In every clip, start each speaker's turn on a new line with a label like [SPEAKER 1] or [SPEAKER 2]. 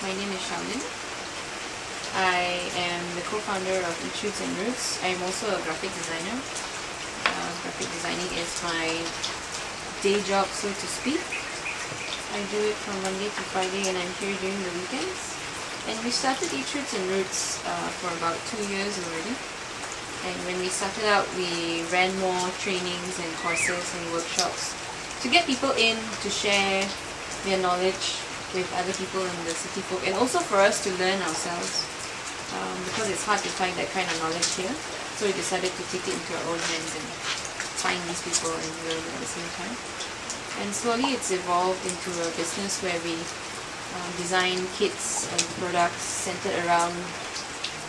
[SPEAKER 1] My name is Charlene. I am the co-founder of Eat and Roots. I am also a graphic designer. Graphic designing is my day job, so to speak. I do it from Monday to Friday and I'm here during the weekends. And we started Eat and Roots for about 2 years already. And when we started out, we ran more trainings and courses and workshops to get people in to share their knowledge with other people in the city folk, and also for us to learn ourselves, because it's hard to find that kind of knowledge here. So we decided to take it into our own hands and find these people and learn at the same time. And slowly it's evolved into a business where we design kits and products centered around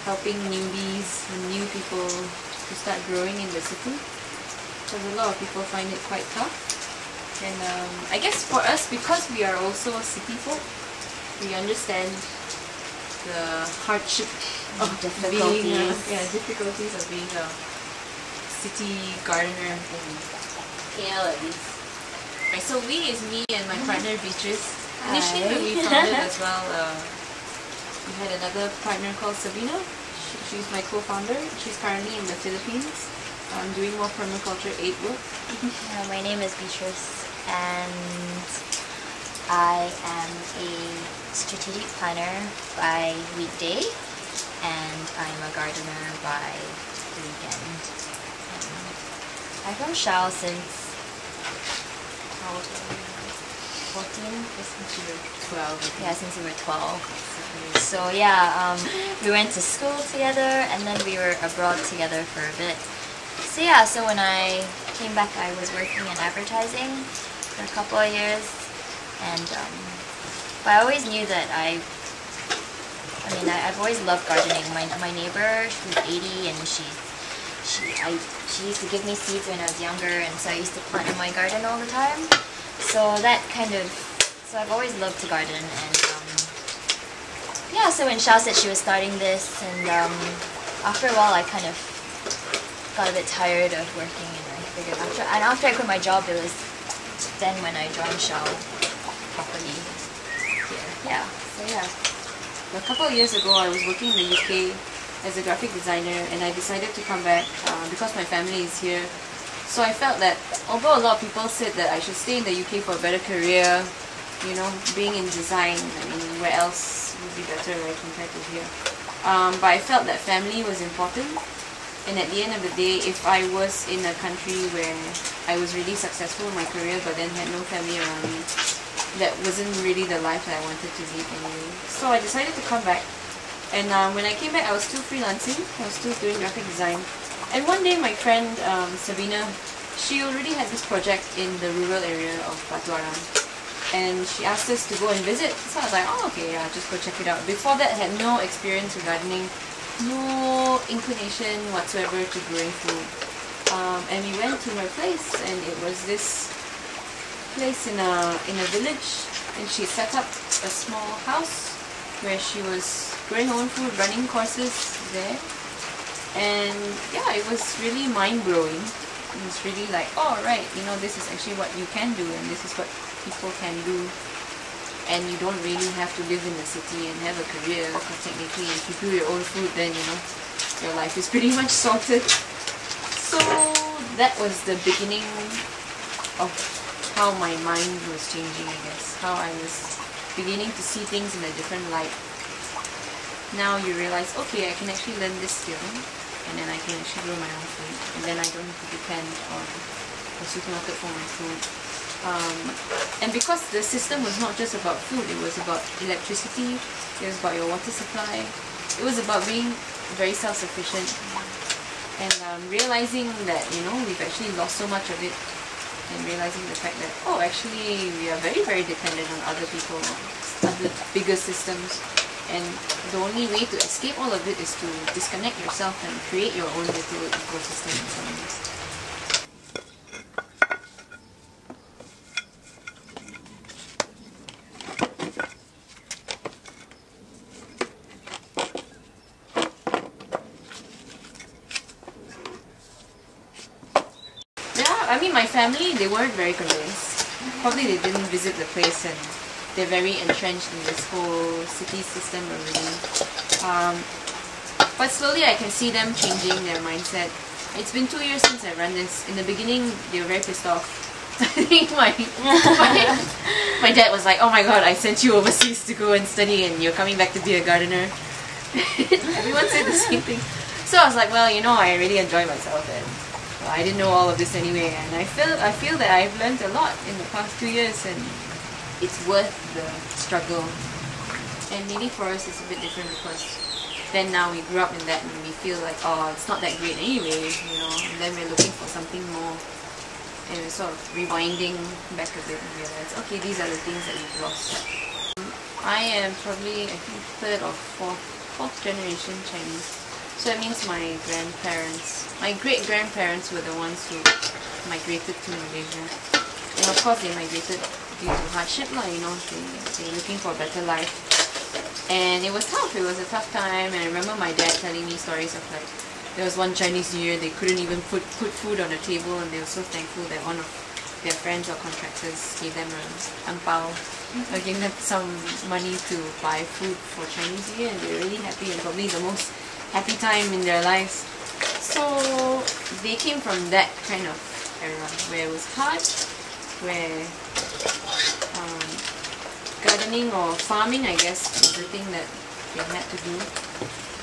[SPEAKER 1] helping newbies and new people to start growing in the city, because a lot of people find it quite tough. And I guess for us, because we are also city folk, we understand the hardship of difficulties of being a city gardener in KL at least. Right, so we is me and my partner Beatrice. Initially when we founded as well, we had another partner called Sabina. She's my co-founder. She's currently in the Philippines. Doing more permaculture aid work.
[SPEAKER 2] My name is Beatrice and I am a strategic planner by weekday and I'm a gardener by the weekend. I've known Shao since, how old were you? 14?
[SPEAKER 1] Since you were 12.
[SPEAKER 2] Yeah, since we were 12. So yeah, we went to school together and then we were abroad together for a bit. So yeah, so when I came back I was working in advertising for a couple of years, and but I always knew that I've always loved gardening. My neighbor, she's 80 and she used to give me seeds when I was younger, and so I used to plant in my garden all the time. So so I've always loved to garden, and yeah, so when Shao said she was starting this, and after a while I kind of got a bit tired of working, and I figured after I quit my job, it was then when I joined Shao properly here. Yeah, so yeah.
[SPEAKER 1] A couple of years ago I was working in the UK as a graphic designer, and I decided to come back because my family is here. So I felt that although a lot of people said that I should stay in the UK for a better career, you know, being in design, I mean, where else would be better, right, compared to here. But I felt that family was important. And at the end of the day, if I was in a country where I was really successful in my career but then had no family around me, that wasn't really the life that I wanted to lead anyway. So I decided to come back. And when I came back, I was still freelancing. I was still doing graphic design. And one day my friend Sabina, she already had this project in the rural area of Batu Aram. And she asked us to go and visit. So I was like, oh okay, yeah, just go check it out. Before that, I had no experience with gardening. No inclination whatsoever to growing food, and we went to her place, and it was this place in a village, and she set up a small house where she was growing her own food, running courses there, and yeah, it was really mind-blowing. It was really like, oh right, you know, this is actually what you can do, and this is what people can do. And you don't really have to live in the city and have a career, because technically if you do your own food, then you know, your life is pretty much sorted. So that was the beginning of how my mind was changing, I guess. How I was beginning to see things in a different light. Now you realize, okay, I can actually learn this skill, and then I can actually grow my own food, and then I don't have to depend on the supermarket for my food. And because the system was not just about food, it was about electricity, it was about your water supply, it was about being very self-sufficient, and realizing that, you know, we've actually lost so much of it, and realizing the fact that, oh, actually we are very, very dependent on other people, other bigger systems, and the only way to escape all of it is to disconnect yourself and create your own little ecosystem in some ways. I mean, my family, they weren't very convinced. Probably they didn't visit the place and they're very entrenched in this whole city system already. But slowly I can see them changing their mindset. It's been 2 years since I run this. In the beginning, they were very pissed off. I think my dad was like, "Oh my god, I sent you overseas to go and study and you're coming back to be a gardener." Everyone said the same thing. So I was like, well, you know, I really enjoy myself and I didn't know all of this anyway, and I feel that I've learned a lot in the past 2 years and it's worth the struggle. And maybe for us it's a bit different because then now we grew up in that and we feel like, oh, it's not that great anyway, you know, and then we're looking for something more. And we're sort of rewinding back a bit and realize, okay, these are the things that we've lost. I am probably, I think, third or fourth generation Chinese. So that means my grandparents, my great-grandparents were the ones who migrated to Malaysia. And of course they migrated due to hardship, you know, they're looking for a better life. And it was tough, it was a tough time, and I remember my dad telling me stories of like, there was one Chinese New Year, they couldn't even put food on the table and they were so thankful that one of their friends or contractors gave them an angpao or gave them some money to buy food for Chinese New Year, and they were really happy and probably the most happy time in their lives. So they came from that kind of era where it was hard, where gardening or farming, I guess, was the thing that they had to do.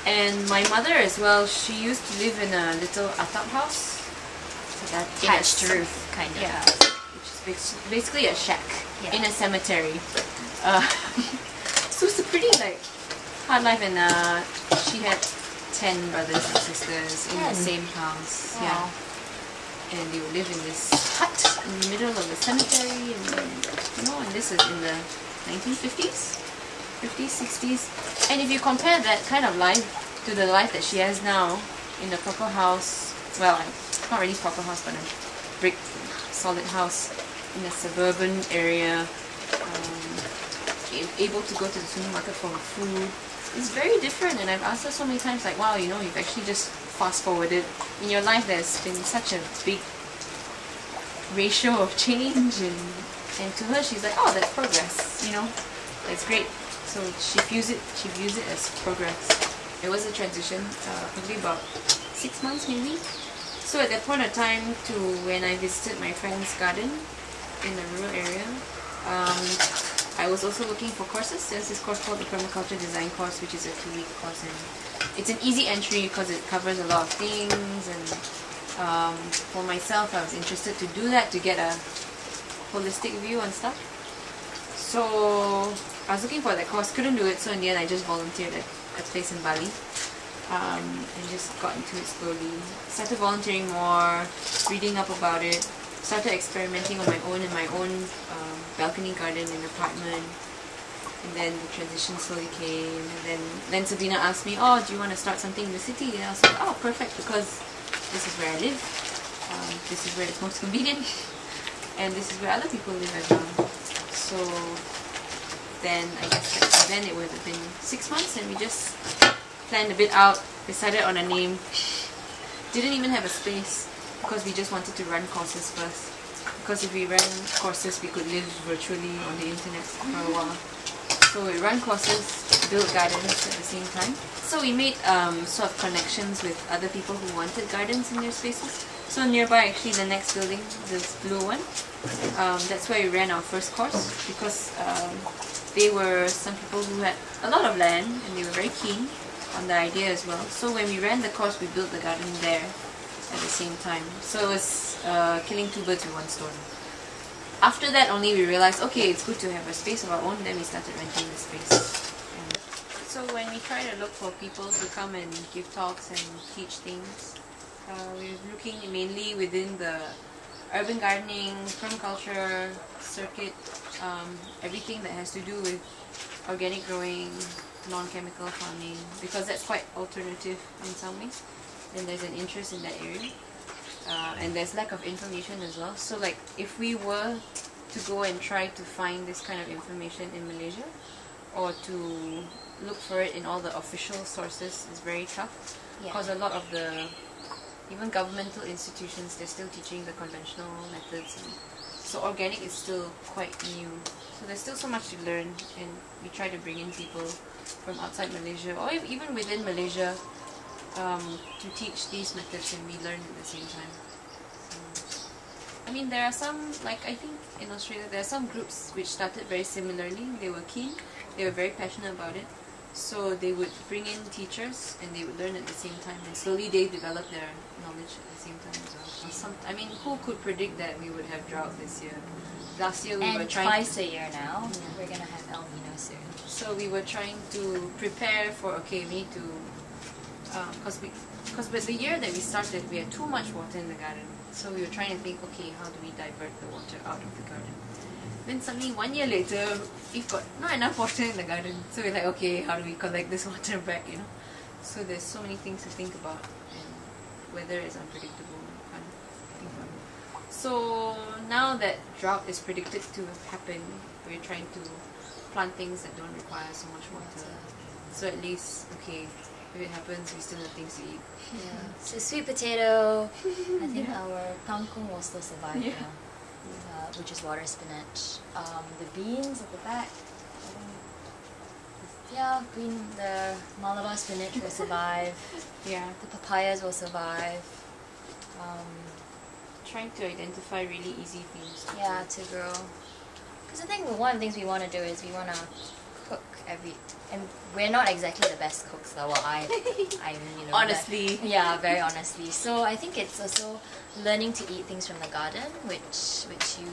[SPEAKER 1] And my mother as well, she used to live in a little atap house. So that
[SPEAKER 2] Thatched roof kind of house.
[SPEAKER 1] Which is basically a shack in a cemetery. So it's a pretty like hard life, and she had 10 brothers and sisters in the same house.
[SPEAKER 2] Wow.
[SPEAKER 1] Yeah. And they would live in this hut in the middle of the cemetery, and you know, and this is in the 1950s. 50s, 60s, and if you compare that kind of life to the life that she has now in a proper house, well, not really proper house, but a brick solid house in a suburban area, able to go to the supermarket for food, it's very different. And I've asked her so many times, like, wow, you know, you've actually just fast forwarded in your life. There's been such a big ratio of change, and to her she's like, oh, that's progress, you know, that's great. So she views it as progress. It was a transition, probably about 6 months maybe. So at that point of time to when I visited my friend's garden in the rural area, I was also looking for courses. There's this course called the Permaculture Design course, which is a 2-week course, and it's an easy entry because it covers a lot of things. And for myself, I was interested to do that to get a holistic view on stuff. So I was looking for that course, couldn't do it, so in the end I just volunteered at a place in Bali and just got into it slowly. Started volunteering more, reading up about it, started experimenting on my own in my own balcony garden in an apartment, and then the transition slowly came, and then Sabina asked me, oh, do you want to start something in the city? And I was like, oh, perfect, because this is where I live, this is where it's most convenient, and this is where other people live as well. So then I guess then it would have been 6 months, and we just planned a bit out, decided on a name, didn't even have a space because we just wanted to run courses first, because if we ran courses we could live virtually on the internet for a while. So we run courses, build gardens at the same time. So we made sort of connections with other people who wanted gardens in their spaces. So nearby, actually, the next building, this blue one, that's where we ran our first course, because they were some people who had a lot of land and they were very keen on the idea as well. So when we ran the course, we built the garden there at the same time. So it was killing 2 birds with 1 stone. After that only we realized, okay, it's good to have a space of our own, then we started renting the space. And so when we try to look for people to come and give talks and teach things, we're looking mainly within the urban gardening, permaculture circuit, everything that has to do with organic growing, non-chemical farming, because that's quite alternative in some ways, and there's an interest in that area. And there's lack of information as well. So like if we were to go and try to find this kind of information in Malaysia, or to look for it in all the official sources, is very tough, because a lot of the even governmental institutions, they're still teaching the conventional methods. So organic is still quite new. So there's still so much to learn, and we try to bring in people from outside Malaysia or even within Malaysia to teach these methods, and we learn at the same time. I mean, there are some, like I think in Australia, there are some groups which started very similarly. They were keen, they were very passionate about it. So they would bring in teachers and they would learn at the same time, and slowly they develop their knowledge at the same time as well. I mean, who could predict that we would have drought this year? Last year we were trying
[SPEAKER 2] twice a year now. Yeah. We're gonna have El Nino soon.
[SPEAKER 1] So we were trying to prepare for, okay, we need to, because with the year that we started, we had too much water in the garden. So we were trying to think, okay, how do we divert the water out of the garden? Then suddenly 1 year later, we've got not enough water in the garden. So we're like, okay, how do we collect this water back, you know? So there's so many things to think about, and weather is unpredictable. You can't think about it. So now that drought is predicted to happen, we're trying to plant things that don't require so much water. So at least, okay, if it happens, we still have things to eat.
[SPEAKER 2] Yeah. So sweet potato, I think our kangkong will still survive now. Which is water spinach. The beans at the back. Yeah, the Malabar spinach will survive.
[SPEAKER 1] Yeah.
[SPEAKER 2] The papayas will survive.
[SPEAKER 1] Trying to identify really easy things.
[SPEAKER 2] Yeah, to grow. Because I think one of the things we want to do is we want to cook and we're not exactly the best cooks though. I'm
[SPEAKER 1] honestly.
[SPEAKER 2] Yeah, very honestly. So I think it's also learning to eat things from the garden, which you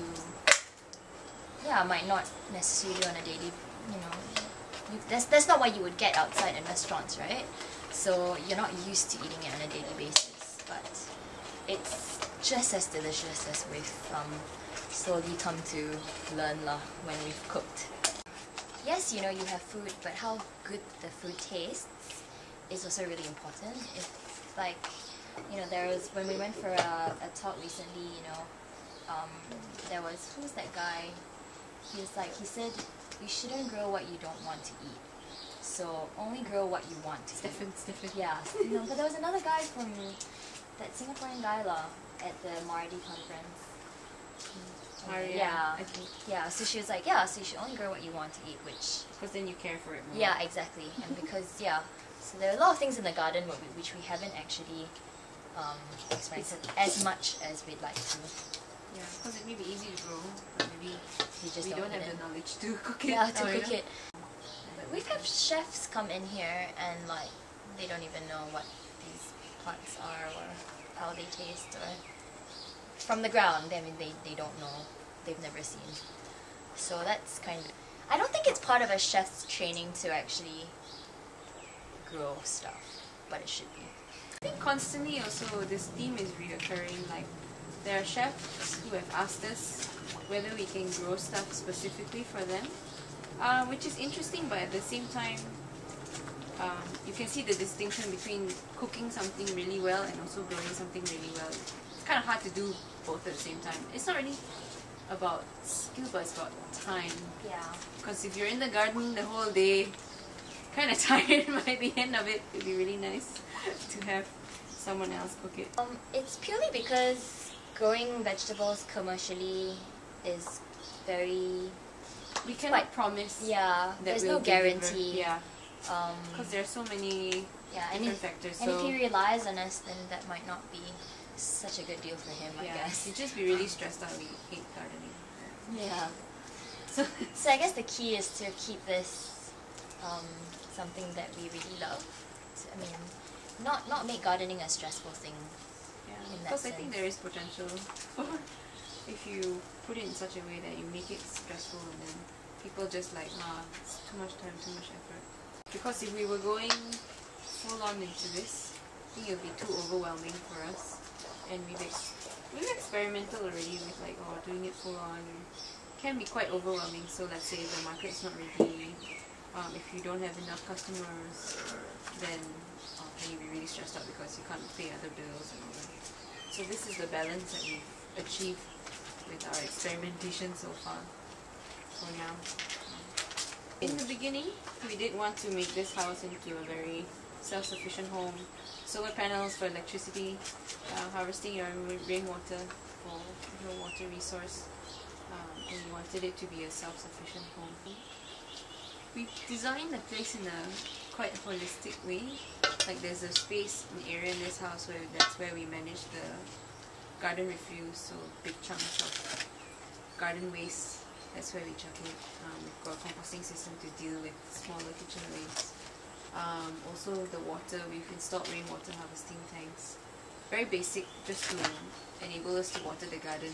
[SPEAKER 2] might not necessarily do on a daily, that's not what you would get outside in restaurants, right? So you're not used to eating it on a daily basis, but it's just as delicious as we've slowly come to learn when we've cooked. Yes, you have food, but how good the food tastes is also really important. If there was, when we went for a talk recently, there was, who was that guy? He said, you shouldn't grow what you don't want to eat. So only grow what you want to eat.
[SPEAKER 1] Different.
[SPEAKER 2] Yeah, but there was another guy from, that Singaporean guy at the Mardi conference.
[SPEAKER 1] I think.
[SPEAKER 2] Yeah, so she was like, yeah, so you should only grow what you want to eat, which...
[SPEAKER 1] Because then you care for it more.
[SPEAKER 2] Yeah, exactly. And because, so there are a lot of things in the garden which we haven't actually experienced as much as we'd like to.
[SPEAKER 1] Yeah, because it may be easy to grow, but maybe we don't have the knowledge to cook it.
[SPEAKER 2] Yeah, to cook it. But we've had chefs come in here and they don't even know what these plants are or how they taste, or from the ground. I mean, they don't know. They've never seen. So that's kind of... I don't think it's part of a chef's training to actually grow stuff, but it should be.
[SPEAKER 1] I think constantly also this theme is reoccurring. Like, there are chefs who have asked us whether we can grow stuff specifically for them, which is interesting, but at the same time, you can see the distinction between cooking something really well and also growing something really well. It's kind of hard to do both at the same time. It's not really about skill, but it's about time.
[SPEAKER 2] Yeah.
[SPEAKER 1] Because if you're in the garden the whole day, kind of tired by the end of it, it'd be really nice to have someone else cook it.
[SPEAKER 2] It's purely because growing vegetables commercially is very...
[SPEAKER 1] We cannot promise.
[SPEAKER 2] Yeah,
[SPEAKER 1] that
[SPEAKER 2] there's
[SPEAKER 1] we'll
[SPEAKER 2] no guarantee.
[SPEAKER 1] Deliver. Yeah. Because there are so many different factors.
[SPEAKER 2] And if he relies on us, then that might not be such a good deal for him, I guess.
[SPEAKER 1] He'd just be really stressed out. We hate gardening.
[SPEAKER 2] Yeah. So I guess the key is to keep this something that we really love. I mean, not make gardening a stressful thing.
[SPEAKER 1] Yeah. Because I think there is potential for if you put it in such a way that you make it stressful, and then people just like, it's too much time, too much effort. Because if we were going full on into this, I think it would be too overwhelming for us. And we've experimental already with doing it full on. It can be quite overwhelming. So let's say the market's not ready, if you don't have enough customers, then you'll be really stressed out because you can't pay other bills and all that. So this is the balance that we've achieved with our experimentation so far for now. In the beginning, we did want to make this house into a very self-sufficient home. Solar panels for electricity, harvesting your rainwater for your water resource. We wanted it to be a self-sufficient home. We designed the place in a quite holistic way. Like there's a space, an area in this house where that's where we manage the garden refuse, so big chunks of garden waste, that's where we chuck it. We've got a composting system to deal with smaller kitchen waste. Also the water, we've installed rainwater harvesting tanks. Very basic, just to enable us to water the garden.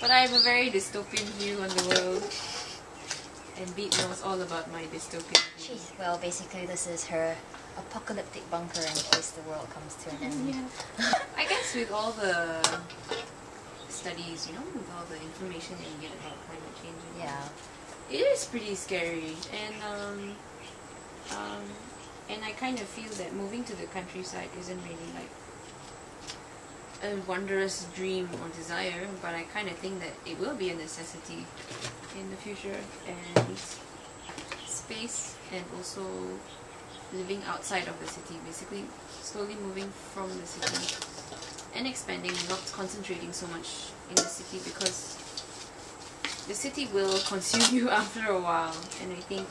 [SPEAKER 1] But I have a very dystopian view on the world, and Beat knows all about my dystopian view.
[SPEAKER 2] Well, basically this is her apocalyptic bunker in case the world comes to an end.
[SPEAKER 1] Yeah. I guess with all the studies, you know, with all the information that you get about climate change, it is pretty scary. And I kind of feel that moving to the countryside isn't really like a wondrous dream or desire, but I kind of think that it will be a necessity in the future, and space, and also living outside of the city, basically slowly moving from the city and expanding, not concentrating so much in the city, because the city will consume you after a while. And I think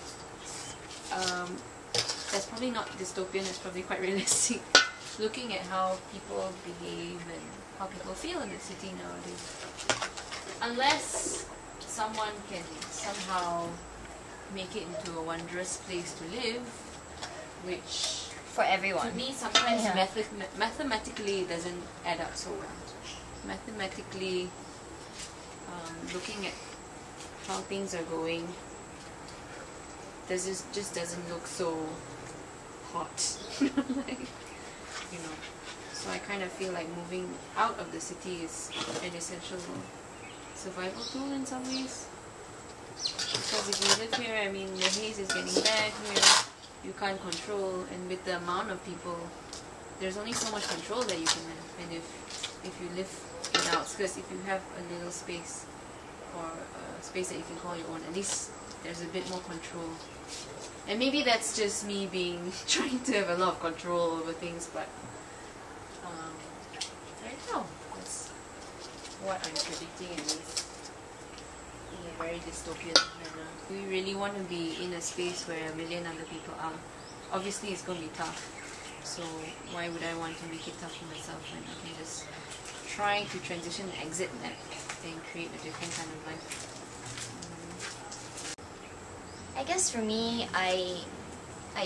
[SPEAKER 1] that's probably not dystopian, that's probably quite realistic, looking at how people behave and how people feel in the city nowadays. Unless someone can somehow make it into a wondrous place to live, which
[SPEAKER 2] for everyone.
[SPEAKER 1] to me sometimes mathematically it doesn't add up so well. Mathematically, looking at how things are going, just doesn't look so hot. Like, you know. So I kind of feel like moving out of the city is an essential survival tool in some ways. Because if you live here, I mean, the haze is getting bad here, you can't control, and with the amount of people, there's only so much control that you can have. And if you live in the outskirts, if you have a little space, or a space that you can call your own, at least there's a bit more control. And maybe that's just me trying to have a lot of control over things, but I don't know. That's what I'm predicting, at least, in a very dystopian manner. We really want to be in a space where a million other people are. Obviously it's going to be tough, so why would I want to make it tough for myself when I can just try to transition and exit that and create a different kind of life?
[SPEAKER 2] I guess for me, I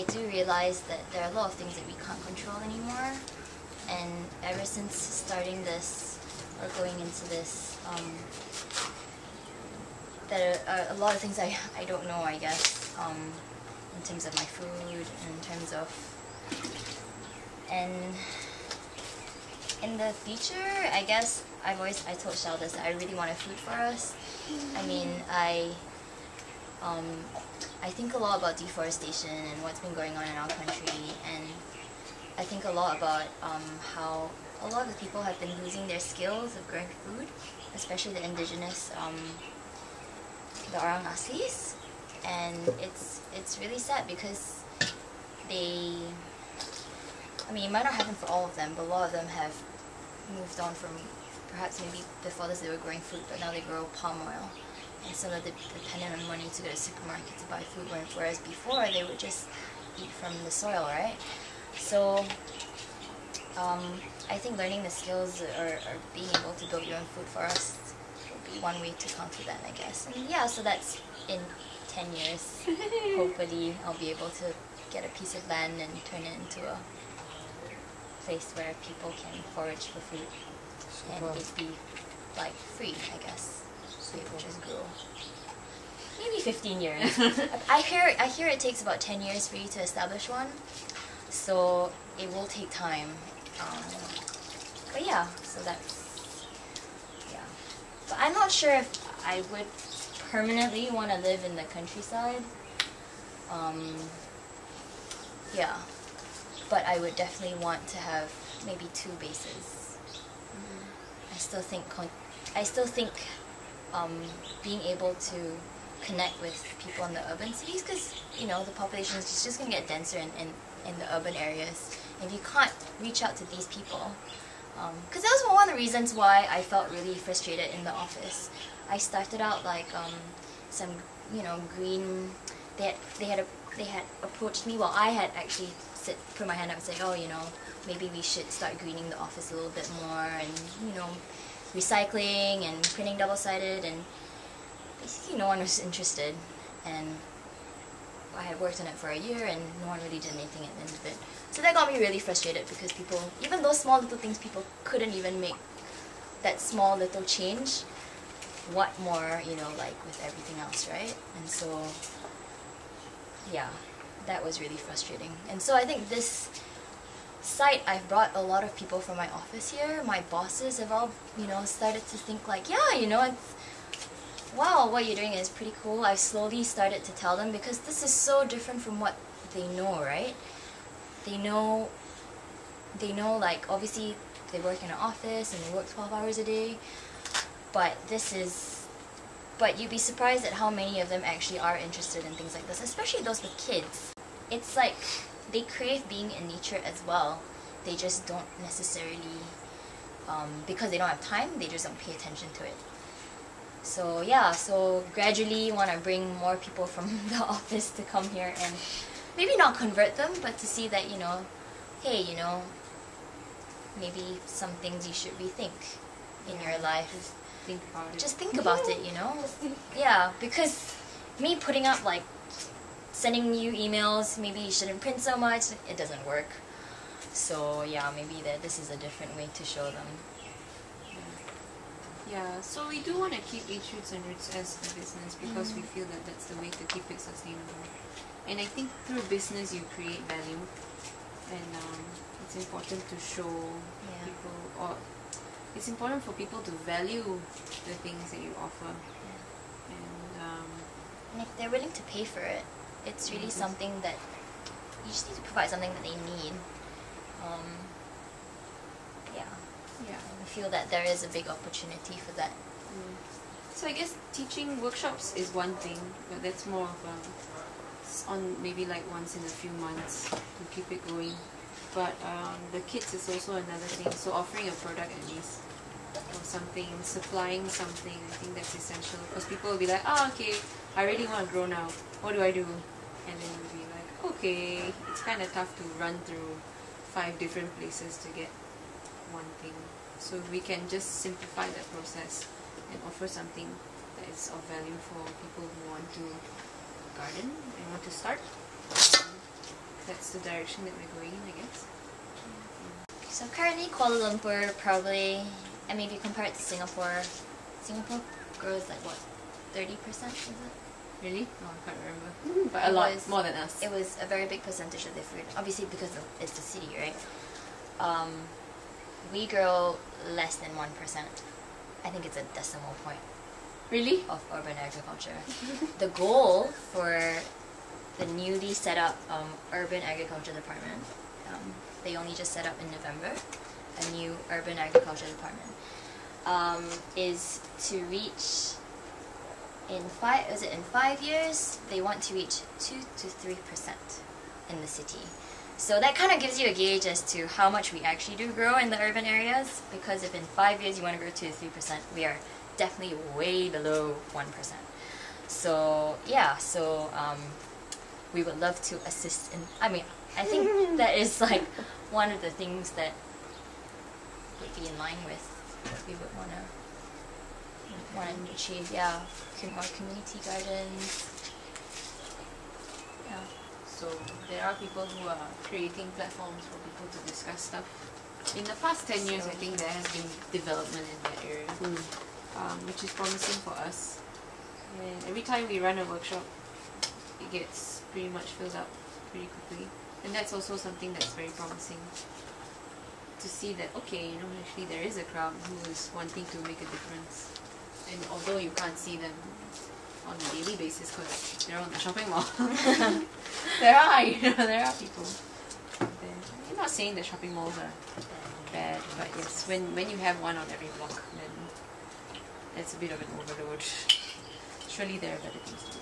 [SPEAKER 2] do realize that there are a lot of things that we can't control anymore, and ever since starting this or going into this, there are a lot of things I don't know, I guess, in terms of my food, in terms of, and in the future, I guess I told Shell this, that I really want a food for us. I mean, I think a lot about deforestation and what's been going on in our country, and I think a lot about how a lot of the people have been losing their skills of growing food, especially the indigenous, the Orang Aslis, and it's really sad because they, I mean, it might not happen for all of them, but a lot of them have moved on from, perhaps maybe before this they were growing food, but now they grow palm oil. And so they're dependent on money to go to the supermarket to buy food, whereas before they would just eat from the soil, right? So I think learning the skills or being able to build your own food for us will be one way to counter that, I guess. And yeah, so that's in 10 years. Hopefully I'll be able to get a piece of land and turn it into a place where people can forage for food. And it'd be like free, I guess. So it will just grow. Maybe 15 years. I hear it takes about 10 years for you to establish one. So it will take time. But yeah, so that's, yeah. But I'm not sure if I would permanently want to live in the countryside. Yeah. But I would definitely want to have maybe 2 bases. I still think being able to connect with people in the urban cities, because you know the population is just going to get denser in the urban areas. If you can't reach out to these people, Because that was one of the reasons why I felt really frustrated in the office. I started out like some, green. They had approached me. Well, I had actually put my hand up and say, oh, maybe we should start greening the office a little bit more, and recycling and printing double-sided, and basically no one was interested. And I had worked on it for a year, and no one really did anything at the end of it. So that got me really frustrated, because people, even those small little things, people couldn't even make that small little change. What more, like with everything else, right? And so, yeah, that was really frustrating. And so I think this site, I've brought a lot of people from my office here. My bosses have all, started to think like, yeah, it's, wow, what you're doing is pretty cool. I've slowly started to tell them, because this is so different from what they know, right? They know, like, obviously they work in an office and they work 12 hours a day, but but you'd be surprised at how many of them actually are interested in things like this, especially those with kids. It's like they crave being in nature as well. They just don't necessarily, because they don't have time, they just don't pay attention to it. So yeah, so gradually want to bring more people from the office to come here, and maybe not convert them, but to see that, hey, maybe some things you should rethink in your life.
[SPEAKER 1] Think about it.
[SPEAKER 2] Just think about it, Yeah, because me putting up, like, sending you emails, maybe you shouldn't print so much, it doesn't work. So yeah, maybe this is a different way to show them.
[SPEAKER 1] Yeah, so we do want to keep Eat Shoots and Roots as a business, because we feel that that's the way to keep it sustainable. And I think through business you create value, and it's important to show people, or it's important for people to value the things that you offer.
[SPEAKER 2] And if they're willing to pay for it, it's really something that you just need to provide something that they need. Yeah, I feel that there is a big opportunity for that.
[SPEAKER 1] So I guess teaching workshops is one thing, but that's more of on maybe like once in a few months to keep it going. But the kits is also another thing. So offering a product at least, or something, supplying something, I think that's essential, because people will be like, oh, okay, I really want to grow now. What do I do? And then you'll be like, okay, it's kind of tough to run through 5 different places to get one thing. So we can just simplify that process and offer something that is of value for people who want to garden and want to start. That's the direction that we're going in, I guess.
[SPEAKER 2] So currently Kuala Lumpur probably, I mean if you compare it to Singapore grows like what, 30%, is it?
[SPEAKER 1] Really? No, I can't remember. But a lot more than us.
[SPEAKER 2] It was a very big percentage of their food, obviously because it's the city, right? We grow less than 1%. I think it's a decimal point.
[SPEAKER 1] Really?
[SPEAKER 2] Of urban agriculture. The goal for the newly set up urban agriculture department, they only just set up in November, a new urban agriculture department, is to reach in 5 years they want to reach 2 to 3% in the city. So that kind of gives you a gauge as to how much we actually do grow in the urban areas, because if in 5 years you want to grow 2 to 3%, we are definitely way below 1%. So yeah, we would love to assist in, I think that is like one of the things that would be in line with what we would want to achieve. Yeah, more community gardens. Yeah.
[SPEAKER 1] So there are people who are creating platforms for people to discuss stuff. In the past 10 years, I think there has been development in that area, which is promising for us. And every time we run a workshop, it gets pretty much filled up pretty quickly. And that's also something that's very promising, to see that, okay, actually there is a crowd who is wanting to make a difference. And although you can't see them on a daily basis because they're on the shopping mall, there are people there. I'm not saying that shopping malls are bad, but yes, when you have one on every block, then it's a bit of an overload. Surely there are better things to do.